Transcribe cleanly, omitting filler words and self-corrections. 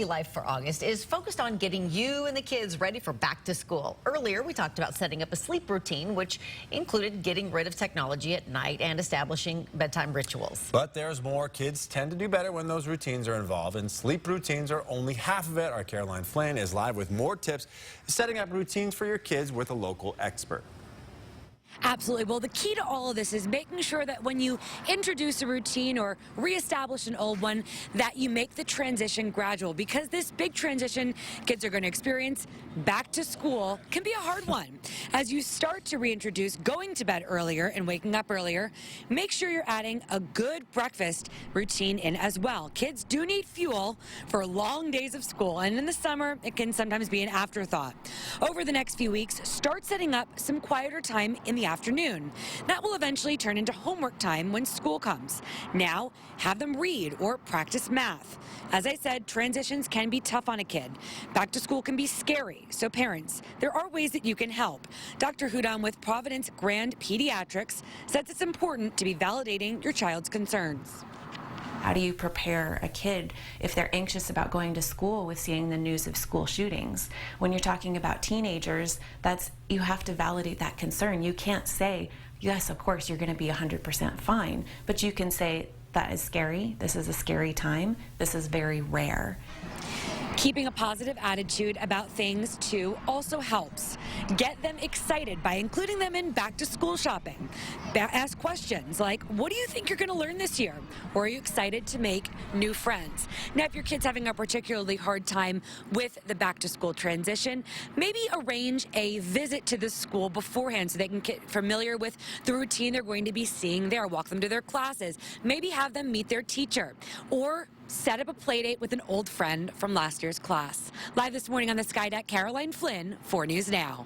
Life for August is focused on getting you and the kids ready for back to school. Earlier, we talked about setting up a sleep routine, which included getting rid of technology at night and establishing bedtime rituals. But there's more. Kids tend to do better when those routines are involved, and sleep routines are only half of it. Our Caroline Flynn is live with more tips, setting up routines for your kids with a local expert. Absolutely. Well, the key to all of this is making sure that when you introduce a routine or reestablish an old one, that you make the transition gradual, because this big transition kids are going to experience back to school can be a hard one. As you start to reintroduce going to bed earlier and waking up earlier, make sure you're adding a good breakfast routine in as well. Kids do need fuel for long days of school, and in the summer, it can sometimes be an afterthought. Over the next few weeks, start setting up some quieter time in the afternoon. That will eventually turn into homework time when school comes. Now, have them read or practice math. As I said, transitions can be tough on a kid. Back to school can be scary, so parents, there are ways that you can help. Dr. Hudon with Providence Grand Pediatrics says it's important to be validating your child's concerns. How do you prepare a kid if they're anxious about going to school with seeing the news of school shootings? When you're talking about teenagers, you have to validate that concern. You can't say, yes, of course, you're going to be 100% fine, but you can say, that is scary, this is a scary time, this is very rare. Keeping a positive attitude about things, too, also helps. Get them excited by including them in back-to-school shopping. Ask questions like, what do you think you're going to learn this year? Or are you excited to make new friends? Now, if your kid's having a particularly hard time with the back-to-school transition, maybe arrange a visit to the school beforehand so they can get familiar with the routine they're going to be seeing there. Walk them to their classes. Maybe have them meet their teacher. Or set up a play date with an old friend from last year's class. Live this morning on the Sky Deck, Caroline Flynn, 4 News Now.